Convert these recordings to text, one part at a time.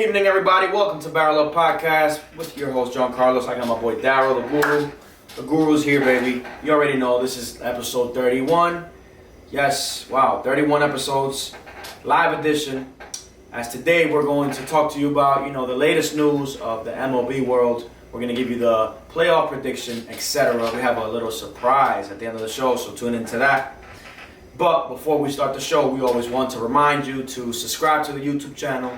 evening, everybody. Welcome to BarrelUp Podcast with your host, John Carlos. I got my boy Daryl, the guru. The guru's here, baby. You already know this is episode 31. Yes, wow, 31 episodes, live edition. As today, we're going to talk to you about, the latest news of the MLB world. We're going to give you the playoff prediction, etc. We have a little surprise at the end of the show, so tune into that. But before we start the show, we always want to remind you to subscribe to the YouTube channel,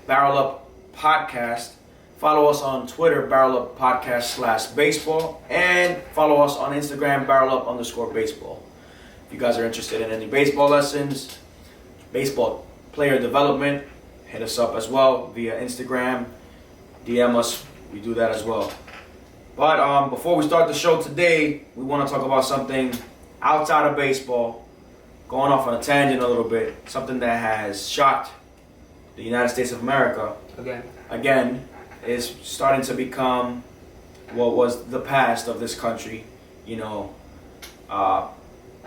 BarrelUp Podcast. Follow us on Twitter, BarrelUp Podcast /baseball. And follow us on Instagram, BarrelUp_baseball. If you guys are interested in any baseball lessons, baseball player development, hit us up as well via Instagram. DM us. We do that as well. But before we start the show today, we want to talk about something outside of baseball. Going off on a tangent a little bit. Something that has shocked the United States of America. Again, is starting to become what was the past of this country.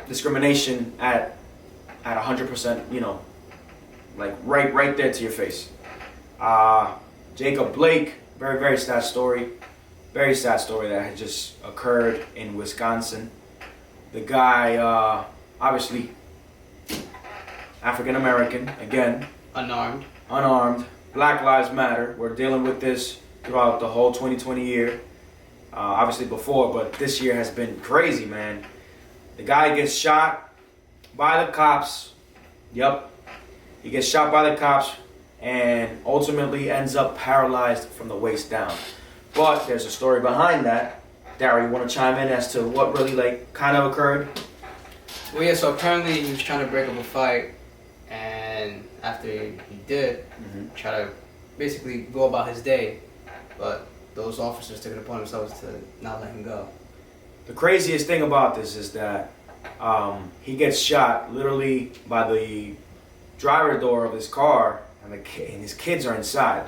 Discrimination at 100%, like right there to your face. Jacob Blake, very, very sad story. Very sad story that had just occurred in Wisconsin. The guy, obviously, African American, again. Unarmed. Black Lives Matter. We're dealing with this throughout the whole 2020 year. Obviously before, but this year has been crazy, man. The guy gets shot by the cops. Yep. He gets shot by the cops and ultimately ends up paralyzed from the waist down. But there's a story behind that. Darry, you want to chime in as to what really kind of occurred? Well, yeah, so apparently he was trying to break up a fight, and after he did, try to basically go about his day, but those officers took it upon themselves to not let him go. The craziest thing about this is that he gets shot literally by the driver door of his car, and his kids are inside.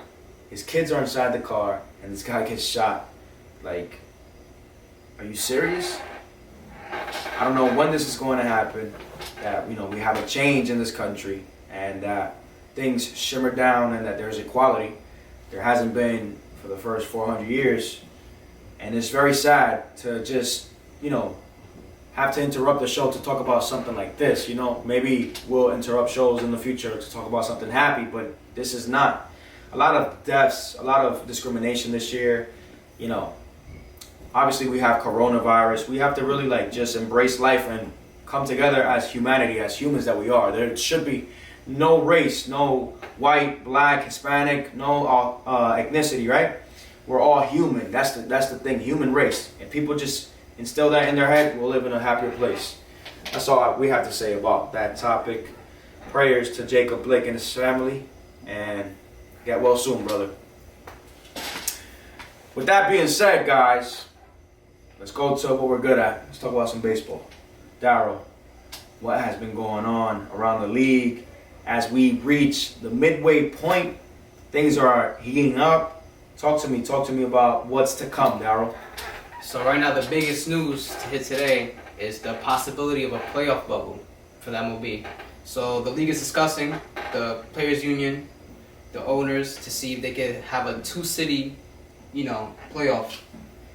His kids are inside the car, and this guy gets shot. Like, are you serious? I don't know when this is going to happen. That we have a change in this country, and that things shimmer down, and that there's equality. There hasn't been for the first 400 years, and it's very sad to just have to interrupt the show to talk about something like this. Maybe we'll interrupt shows in the future to talk about something happy, but this is not. A lot of deaths, a lot of discrimination this year. Obviously we have coronavirus. We have to really just embrace life and come together as humanity, as humans that we are. There should be no race, no white, black, Hispanic, no ethnicity, right? We're all human. That's the thing, human race. If people just instill that in their head, we'll live in a happier place. That's all we have to say about that topic. Prayers to Jacob Blake and his family, and get well soon, brother. With that being said, guys, let's go to what we're good at. Let's talk about some baseball. Daryl, what has been going on around the league as we reach the midway point? Things are heating up. Talk to me about what's to come, Daryl. So right now the biggest news to hit today is the possibility of a playoff bubble for the MLB. So the league is discussing, the players union, the owners, to see if they could have a two-city, playoff.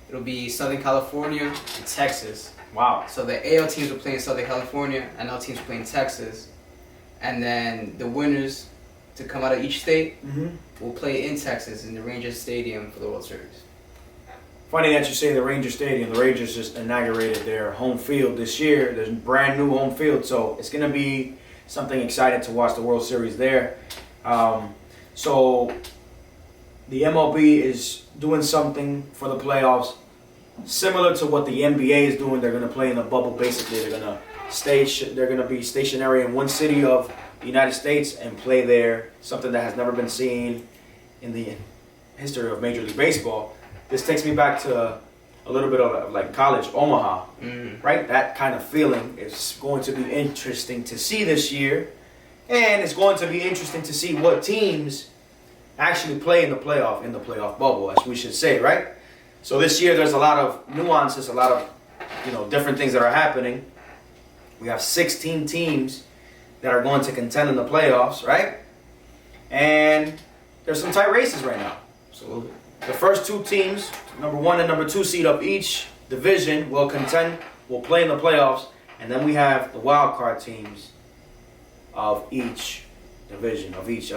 It'll be Southern California and Texas. Wow. So the AL teams will play in Southern California, and NL teams will play in Texas. And then the winners to come out of each state will play in Texas in the Rangers Stadium for the World Series. Funny that you say the Ranger Stadium. The Rangers just inaugurated their home field this year. There's a brand new home field, so it's going to be something exciting to watch the World Series there. So the MLB is doing something for the playoffs similar to what the NBA is doing. They're going to play in a bubble. Basically, they're going to be stationary in one city of the United States and play there. Something that has never been seen in the history of Major League Baseball. This takes me back to a little bit of college Omaha, right? That kind of feeling is going to be interesting to see this year, and it's going to be interesting to see what teams actually play in the playoff bubble, as we should say, right? So this year there's a lot of nuances, a lot of different things that are happening. We have 16 teams that are going to contend in the playoffs, right? And there's some tight races right now. Absolutely. The first two teams, number 1 and number 2 seed of each division, will play in the playoffs, and then we have the wild card teams of each division, of each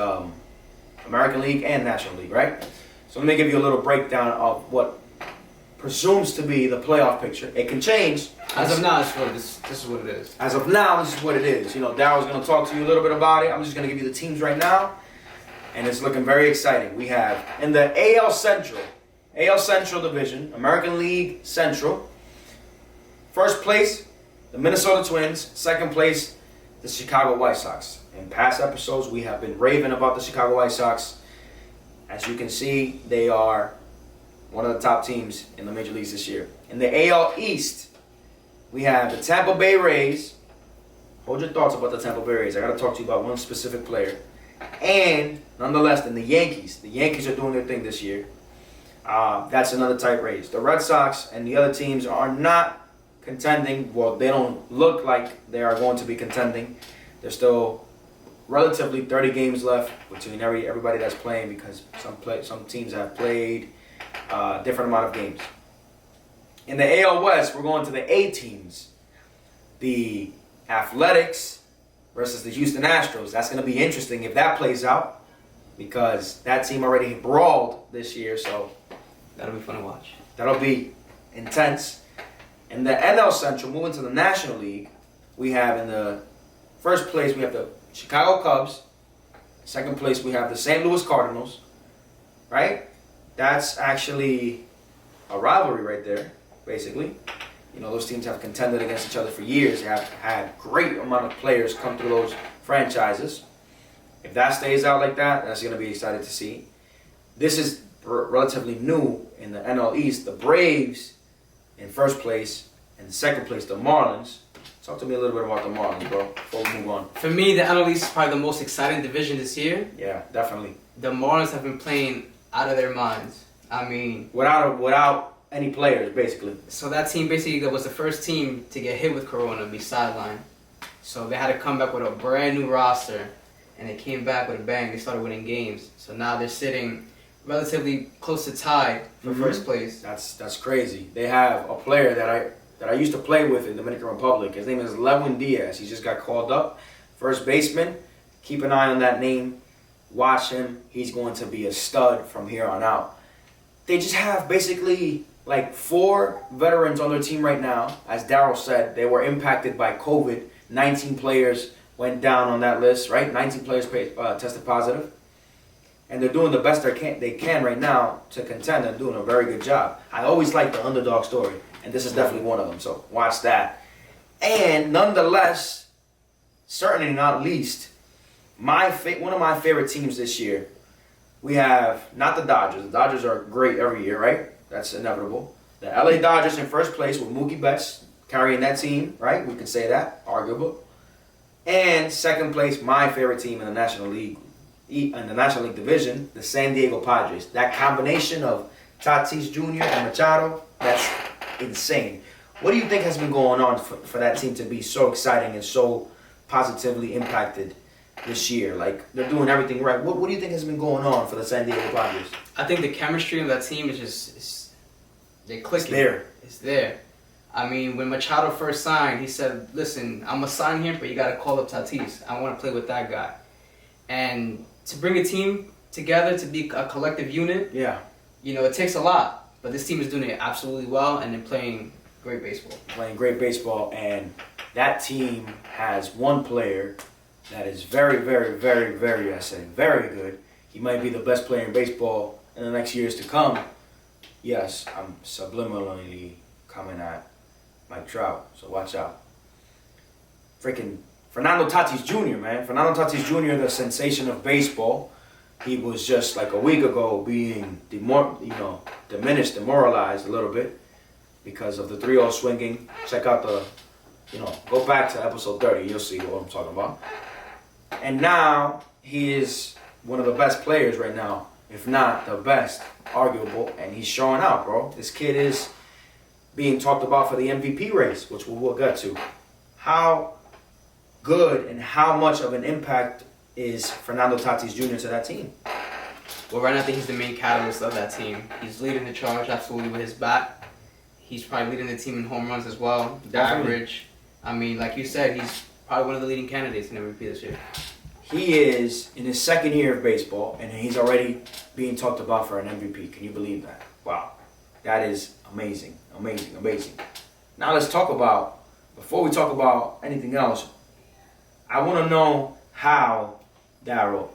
American League and National League, right? So let me give you a little breakdown of what presumes to be the playoff picture. It can change. As of now, this is what it is. As of now, this is what it is. You know, Daryl's going to talk to you a little bit about it. I'm just going to give you the teams right now, and it's looking very exciting. We have in the AL Central Division, American League Central, first place, the Minnesota Twins. Second place, the Chicago White Sox. In past episodes, we have been raving about the Chicago White Sox. As you can see, they are one of the top teams in the major leagues this year. In the AL East, we have the Tampa Bay Rays. Hold your thoughts about the Tampa Bay Rays. I got to talk to you about one specific player. And nonetheless, in the Yankees are doing their thing this year. That's another tight race. The Red Sox and the other teams are not contending. Well, they don't look like they are going to be contending. There's still relatively 30 games left between everybody that's playing, because some teams have played a different amount of games. In the AL West, we're going to the A teams. The Athletics versus the Houston Astros. That's going to be interesting if that plays out, because that team already brawled this year, so That'll be fun to watch. that'll be intense. In the NL Central, moving to the National League, we have in the first place, we have the Chicago Cubs. Second place, we have the St. Louis Cardinals. Right? That's actually a rivalry right there, basically. You know, those teams have contended against each other for years. They have had great amount of players come through those franchises. If that stays out like that, that's going to be exciting to see. This is relatively new in the NL East. The Braves in first place, and second place, the Marlins. Talk to me a little bit about the Marlins, bro, before we move on. For me, the NL East is probably the most exciting division this year. Yeah, definitely. The Marlins have been playing out of their minds. I mean, without any players, basically. So that team basically was the first team to get hit with Corona and be sidelined. So they had to come back with a brand new roster, and they came back with a bang. They started winning games. So now they're sitting relatively close to tied for first place. That's crazy. They have a player that I used to play with in Dominican Republic. His name is Lewin Diaz. He just got called up, first baseman. Keep an eye on that name. Watch him. He's going to be a stud from here on out. They just have basically like 4 veterans on their team right now. As Darryl said, they were impacted by COVID. 19 players went down on that list, right? 19 players tested positive. And they're doing the best they can right now to contend, and doing a very good job. I always like the underdog story, and this is definitely one of them, so watch that. And nonetheless, certainly not least, one of my favorite teams this year, we have not the Dodgers. The Dodgers are great every year, right? That's inevitable. The LA Dodgers in first place with Mookie Betts carrying that team, right? We can say that, arguable. And second place, my favorite team in the National League, in the National League Division, the San Diego Padres. That combination of Tatis Jr. and Machado, that's insane. What do you think has been going on for that team to be so exciting and so positively impacted this year? Like, they're doing everything right. What do you think has been going on for the San Diego Padres? I think the chemistry of that team is just, they're clicking. It's there. It's there. I mean, when Machado first signed, he said, listen, I'm going to sign him, but you got to call up Tatis. I want to play with that guy. And to bring a team together to be a collective unit, yeah, you know, it takes a lot. But this team is doing it absolutely well, and they're playing great baseball. Playing great baseball, and that team has one player that is very, very, very, very, I say, very good. He might be the best player in baseball in the next years to come. Yes, I'm subliminally coming at Mike Trout, so watch out. Freaking Fernando Tatis Jr., man. Fernando Tatis Jr., the sensation of baseball. He was just like a week ago being diminished, demoralized a little bit because of the 3-0 swinging. Check out go back to episode 30. You'll see what I'm talking about. And now he is one of the best players right now, if not the best, arguable, and he's showing out, bro. This kid is being talked about for the MVP race, which we'll get to. How good and how much of an impact is Fernando Tatis Jr. to that team? Well, right now I think he's the main catalyst of that team. He's leading the charge absolutely with his bat. He's probably leading the team in home runs as well. The Definitely. average. I mean, like you said, he's probably one of the leading candidates in MVP this year. He is in his second year of baseball, and he's already being talked about for an MVP. Can you believe that? Wow. That is amazing. Amazing. Amazing. Now let's talk about, before we talk about anything else, I want to know how, Darryl,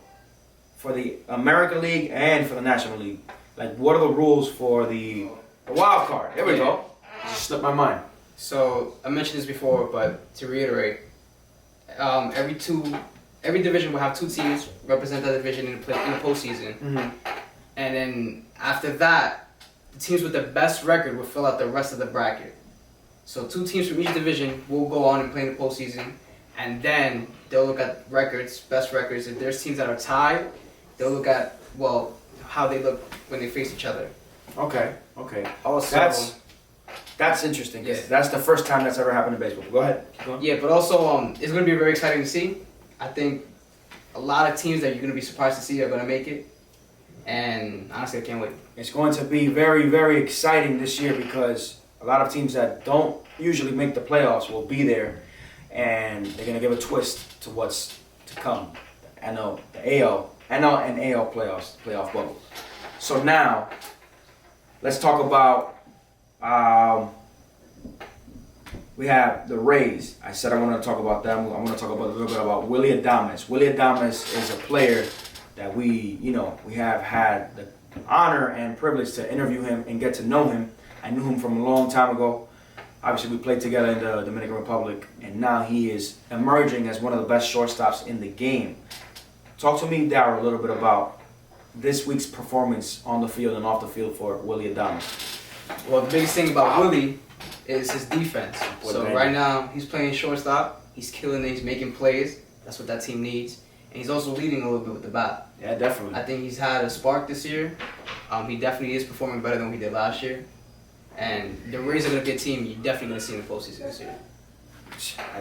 for the American League and for the National League, like what are the rules for the wild card? There we go. It just slipped my mind. So I mentioned this before, but to reiterate, every division will have 2 teams represent that division in the postseason, and then after that, the teams with the best record will fill out the rest of the bracket. So 2 teams from each division will go on and play in the postseason, and then they'll look at records, best records. If there's teams that are tied, they'll look at how they look when they face each other. Okay. Also, That's interesting. 'Cause Yeah. that's the first time that's ever happened in baseball. Go ahead. Keep going. yeah, but also it's going to be very exciting to see. I think a lot of teams that you're going to be surprised to see are going to make it, and honestly, I can't wait. It's going to be very, very exciting this year because a lot of teams that don't usually make the playoffs will be there, and they're going to give a twist to what's to come. The NL and AL playoff bubble. So now, let's talk about. We have the Rays. I said I want to talk about them. I want to talk about a little bit about Willy Adames. Willy Adames is a player that we have had the honor and privilege to interview him and get to know him. I knew him from a long time ago. Obviously, we played together in the Dominican Republic, and now he is emerging as one of the best shortstops in the game. Talk to me, Darryl, a little bit about this week's performance on the field and off the field for Willy Adames. Well, the biggest thing about Willie is his defense. Boy, So man. right now, he's playing shortstop. He's killing it. He's making plays. That's what that team needs. And he's also leading a little bit with the bat. Yeah, definitely. I think he's had a spark this year. He definitely is performing better than he did last year. And the Rays are going to be a team you're definitely going to see in the postseason this year. I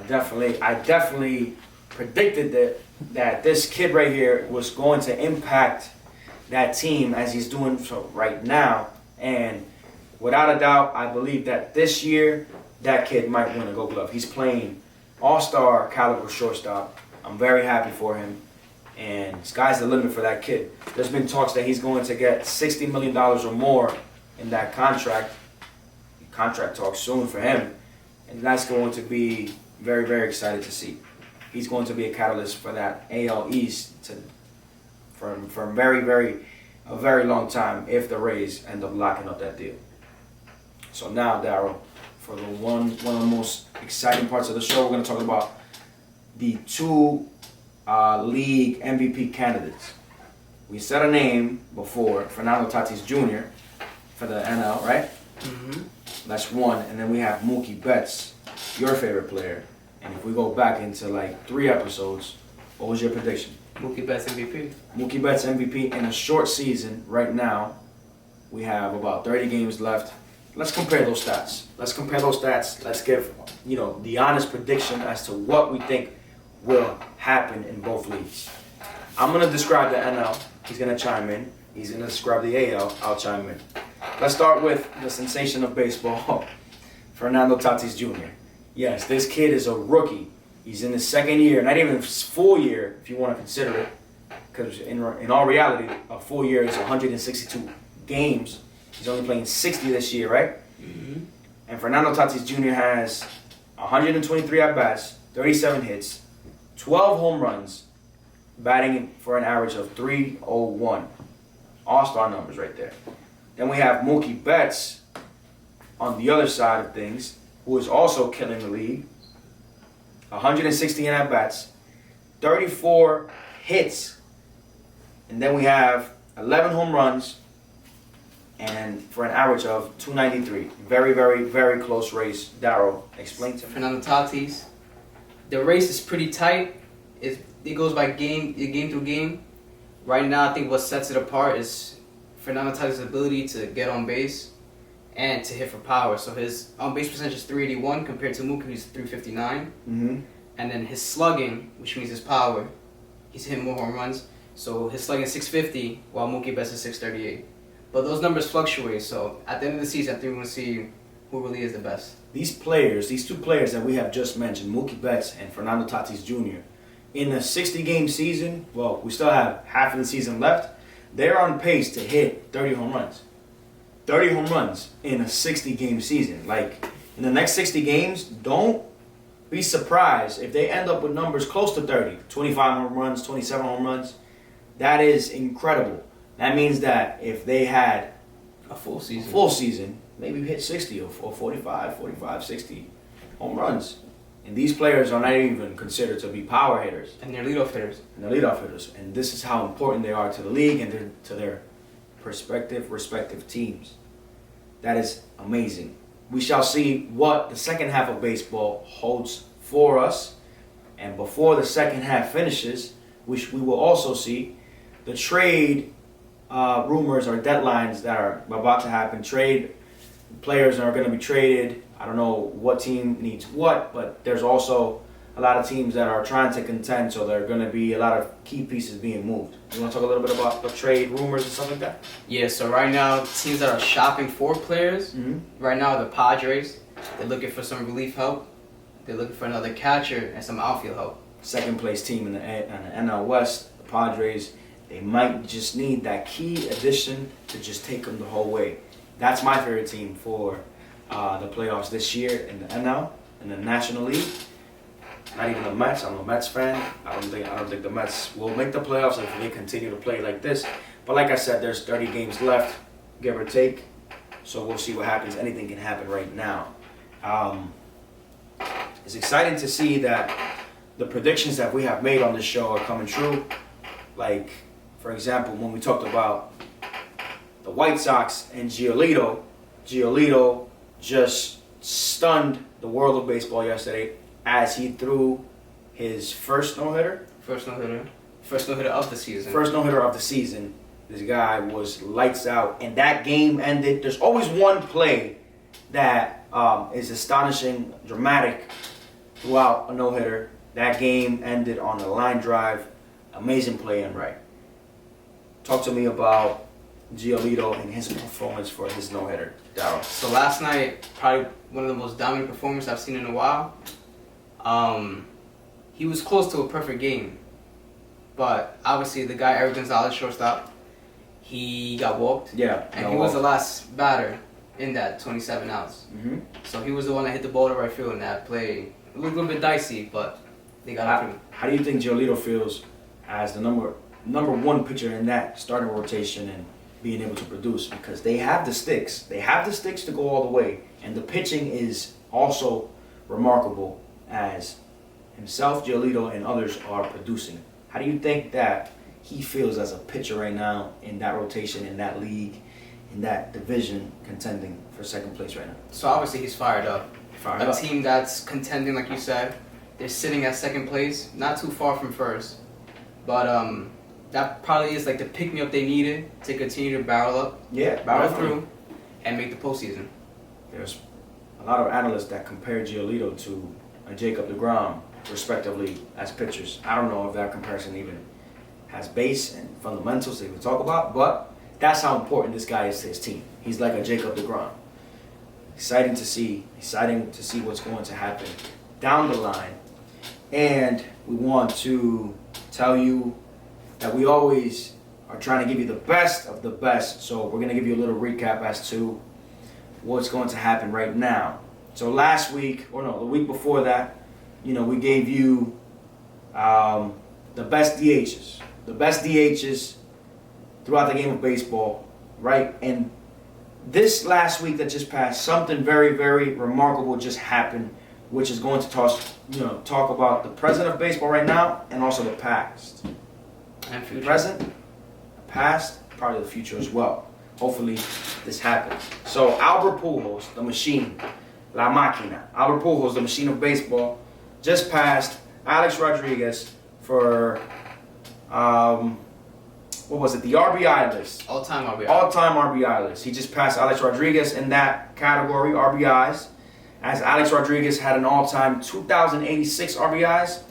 definitely predicted that this kid right here was going to impact that team as he's doing so right now. And without a doubt, I believe that this year, that kid might win a Gold Glove. He's playing all-star caliber shortstop. I'm very happy for him. And sky's the limit for that kid. There's been talks that he's going to get $60 million or more in that contract. Contract talk soon for him. And that's going to be very, very excited to see. He's going to be a catalyst for that AL East for a very long time if the Rays end up locking up that deal. So now, Darryl, for the one of the most exciting parts of the show, we're going to talk about the 2 league MVP candidates. We said a name before, Fernando Tatis Jr. for the NL, right? Mm-hmm. That's one. And then we have Mookie Betts, your favorite player. And if we go back into like 3 episodes, what was your prediction? Mookie Betts MVP. Mookie Betts MVP in a short season right now. We have about 30 games left. Let's compare those stats. Let's give, the honest prediction as to what we think will happen in both leagues. I'm going to describe the NL. He's going to chime in. He's going to describe the AL. I'll chime in. Let's start with the sensation of baseball, Fernando Tatis Jr. Yes, this kid is a rookie. He's in his second year, not even his full year, if you want to consider it, because in all reality, a full year is 162 games. He's only playing 60 this year, right? Mm-hmm. And Fernando Tatis Jr. has 123 at-bats, 37 hits, 12 home runs, batting for an average of .301. All-star numbers right there. Then we have Mookie Betts on the other side of things, who is also killing the league. 116 at-bats, 34 hits, and then we have 11 home runs, and for an average of .293. Very, very, very close race. Darryl, explain to me. Fernando Tatis. The race is pretty tight. It goes by game through game. Right now, I think what sets it apart is Fernando Tatis' ability to get on base and to hit for power. So his on-base percentage is .381 compared to Mookie, who's .359. Mm-hmm. And then his slugging, which means his power, he's hitting more home runs. So his slugging is 650, while Mookie Betts is 638. But those numbers fluctuate. So at the end of the season, I think we're gonna see who really is the best. These two players that we have just mentioned, Mookie Betts and Fernando Tatis Jr., in a 60-game season, well, we still have half of the season left, they're on pace to hit 30 home runs. 30 home runs in a 60-game season. Like, in the next 60 games, don't be surprised if they end up with numbers close to 30. 25 home runs, 27 home runs. That is incredible. That means that if they had A full season, maybe hit 60 or 45, 60 home runs. And these players are not even considered to be power hitters. And they're leadoff hitters. And this is how important they are to the league and to their respective teams. That is amazing. We shall see what the second half of baseball holds for us. And before the second half finishes, we will also see the trade rumors or deadlines that are about to happen. Trade players are going to be traded. I don't know what team needs what, but there's also a lot of teams that are trying to contend, so there are going to be a lot of key pieces being moved. You want to talk a little bit about the trade rumors and stuff like that? Yeah, so right now, teams that are shopping for players, right now the Padres, they're looking for some relief help. They're looking for another catcher and some outfield help. Second place team in the NL West, the Padres, they might just need that key addition to just take them the whole way. That's my favorite team for the playoffs this year in the NL, in the National League. Not even the Mets. I'm a Mets fan. I don't think the Mets will make the playoffs if they continue to play like this. But like I said, there's 30 games left, give or take. So we'll see what happens. Anything can happen right now. It's exciting to see that the predictions that we have made on this show are coming true. Like, for example, when we talked about the White Sox and Giolito just stunned the world of baseball yesterday as he threw his first no-hitter. First no-hitter of the season. First no-hitter of the season. This guy was lights out, and that game ended. There's always one play that is astonishing, dramatic throughout a no-hitter. That game ended on a line drive. Amazing play and right. Talk to me about Giolito and his performance for his no-hitter, Darryl. So last night, probably one of the most dominant performances I've seen in a while. He was close to a perfect game, but obviously the guy Eric Gonzalez, shortstop, he got walked. Yeah, and he was the last batter in that 27 outs. So he was the one that hit the ball to right field in that play. It was a little bit dicey, but they got it. How do you think Giolito feels as the number one pitcher in that starting rotation and being able to produce? Because they have the sticks. They have the sticks to go all the way. And the pitching is also remarkable as himself, Giolito, and others are producing. How do you think that he feels as a pitcher right now in that rotation, in that league, in that division, contending for second place right now? So obviously he's fired up. A team that's contending, like you said, they're sitting at second place, not too far from first. But that probably is like the pick-me-up they needed to continue to barrel up, barrel through, and make the postseason. There's a lot of analysts that compare Giolito to Jacob deGrom, respectively, as pitchers. I don't know if that comparison even has base and fundamentals they would talk about, but that's how important this guy is to his team. He's like a Jacob deGrom. Exciting to see what's going to happen down the line. And we want to tell you that we always are trying to give you the best of the best. So we're going to give you a little recap as to what's going to happen right now. So the week before that, we gave you the best DHs. The best DHs throughout the game of baseball, right? And this last week that just passed, something very, very remarkable just happened, which is going to talk about the present of baseball right now and also the past. And future. The present, the past, probably the future as well. Hopefully this happens. So Albert Pujols, the machine, La Máquina. Albert Pujols, the machine of baseball, just passed Alex Rodriguez for, the RBI list. All-time RBI. All-time RBI list. He just passed Alex Rodriguez in that category, RBIs, as Alex Rodriguez had an all-time 2,086 RBIs,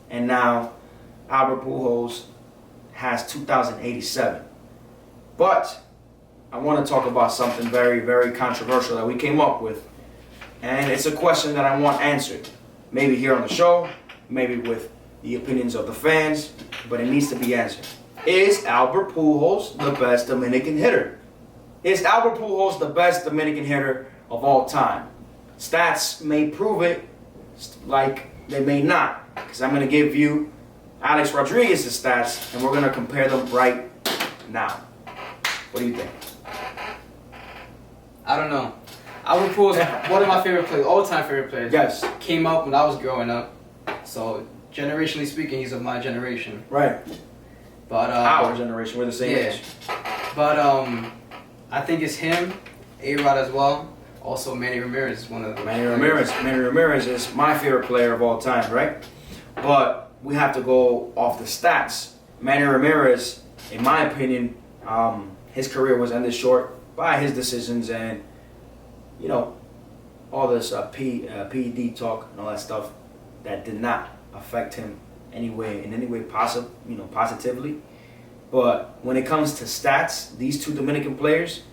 and now Albert Pujols has 2,087. But I want to talk about something very, very controversial that we came up with. And it's a question that I want answered. Maybe here on the show, maybe with the opinions of the fans, but it needs to be answered. Is Albert Pujols the best Dominican hitter? Is Albert Pujols the best Dominican hitter of all time? Stats may prove it, like they may not. Because I'm going to give you Alex Rodriguez's stats, and we're going to compare them right now. What do you think? I don't know. Albert Pujols, one of my favorite players, all-time favorite players. Yes. Came up when I was growing up. So, generationally speaking, he's of my generation. Right. But our generation, we're the same age. But I think it's him, A-Rod as well. Also, Manny Ramirez is one of the Manny Ramirez is my favorite player of all time, right? But we have to go off the stats. Manny Ramirez, in my opinion, his career was ended short by his decisions and, you know, all this PED talk and all that stuff that did not affect him in any way positively. But when it comes to stats, these two Dominican players,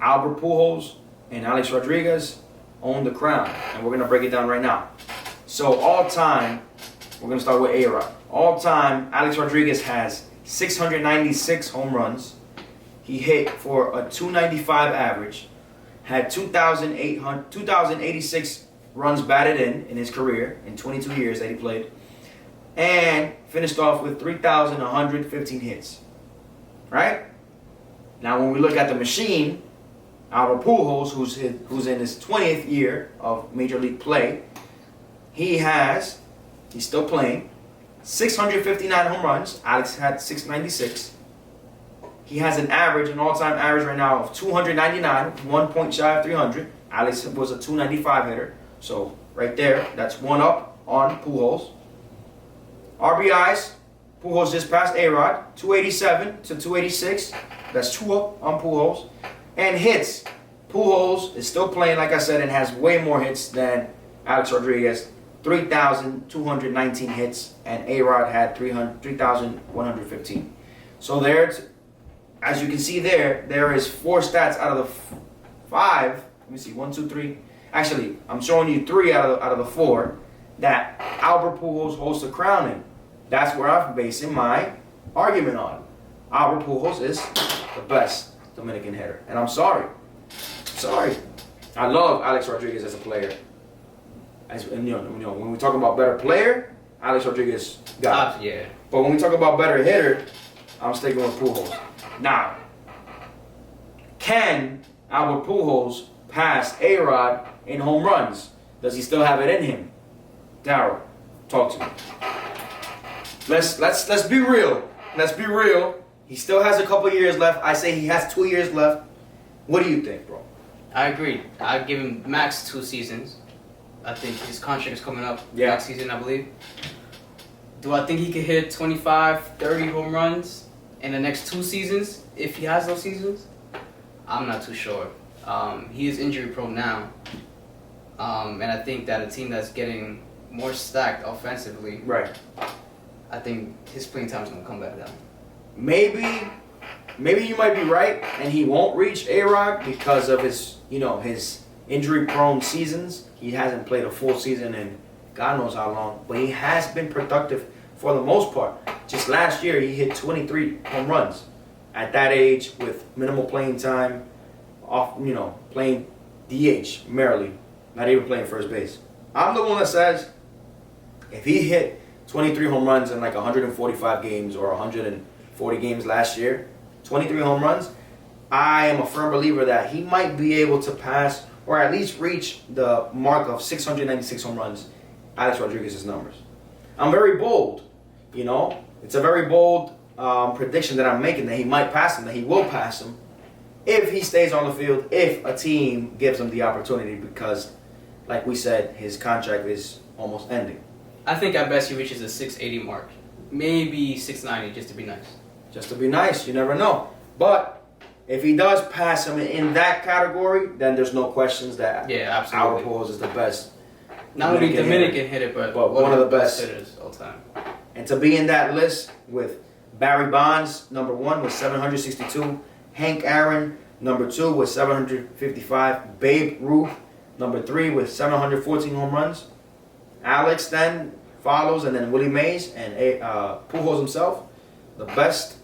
Albert Pujols and Alex Rodriguez, own the crown, and we're gonna break it down right now. So all time, we're gonna start with A-Rod. All time, Alex Rodriguez has 696 home runs. He hit for a 295 average, had 2,086 runs batted in his career in 22 years that he played, and finished off with 3,115 hits. Right? Now, when we look at the machine, Albert Pujols, who's in his 20th year of Major League play, he's still playing, 659 home runs. Alex had 696. He has an all-time average right now of 299, 1 point shy of 300. Alex was a 295 hitter. So right there, that's one up on Pujols. RBIs, Pujols just passed A-Rod, 287 to 286. That's two up on Pujols. And hits, Pujols is still playing, like I said, and has way more hits than Alex Rodriguez. 3,219 hits, and A-Rod had 3,115. So as you can see there is 4 stats out of the 5. Let me see, 1, 2, 3. Actually, I'm showing you 3 out of the 4 that Albert Pujols holds the crown in. That's where I'm basing my argument on. Albert Pujols is the best Dominican hitter, and I'm sorry. I love Alex Rodriguez as a player. When we talk about better player, Alex Rodriguez got it. Yeah. But when we talk about better hitter, I'm sticking with Pujols. Now, can Albert Pujols pass A-Rod in home runs? Does he still have it in him? Darryl, talk to me. Let's be real. Let's be real. He still has a couple years left. I say he has 2 years left. What do you think, bro? I agree. I'd give him max 2 seasons. I think his contract is coming up next season, I believe. Do I think he could hit 25, 30 home runs in the next 2 seasons, if he has those seasons? I'm not too sure. He is injury prone now. And I think that a team that's getting more stacked offensively, Right. I think his playing time is going to come back down. Maybe you might be right, and he won't reach A-Rod because of his injury-prone seasons. He hasn't played a full season in God knows how long, but he has been productive for the most part. Just last year, he hit 23 home runs at that age with minimal playing time, playing DH merely, not even playing first base. I'm the one that says if he hit 23 home runs in like 145 games or 140 games last year, 23 home runs, I am a firm believer that he might be able to pass or at least reach the mark of 696 home runs, Alex Rodriguez's numbers. I'm very bold, It's a very bold prediction that I'm making that he might pass him, that he will pass him if he stays on the field, if a team gives him the opportunity because, like we said, his contract is almost ending. I think at best he reaches a 680 mark. Maybe 690 just to be nice. Just to be nice, you never know. But if he does pass him in that category, then there's no questions that absolutely. Albert Pujols is the best. Not only Dominican hitter, but one of the best hitters all time. And to be in that list with Barry Bonds, number 1 with 762. Hank Aaron, number 2 with 755. Babe Ruth, number 3 with 714 home runs. Alex then follows, and then Willie Mays and Pujols himself, the best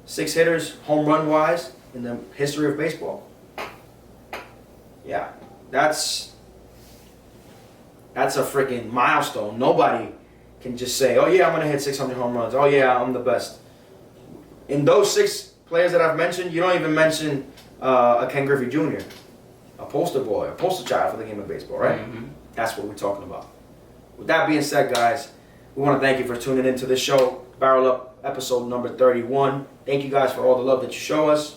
6 hitters home run wise in the history of baseball. Yeah, that's a freaking milestone. Nobody can just say, oh yeah, I'm going to hit 600 home runs. Oh yeah, I'm the best. In those 6 players that I've mentioned, you don't even mention a Ken Griffey Jr., a poster boy, a poster child for the game of baseball, right? Mm-hmm. That's what we're talking about. With that being said, guys, we want to thank you for tuning into this show, Barrel Up, episode number 31. Thank you guys for all the love that you show us.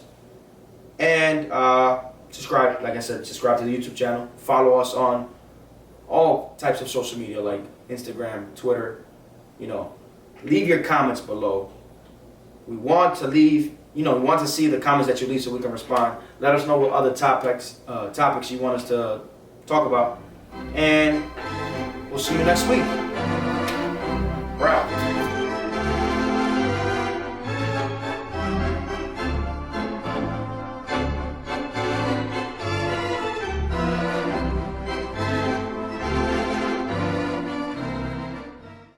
And subscribe, like I said, subscribe to the YouTube channel. Follow us on all types of social media like Instagram, Twitter. Leave your comments below. We want to leave, we want to see the comments that you leave so we can respond. Let us know what other topics you want us to talk about. And we'll see you next week. We're out.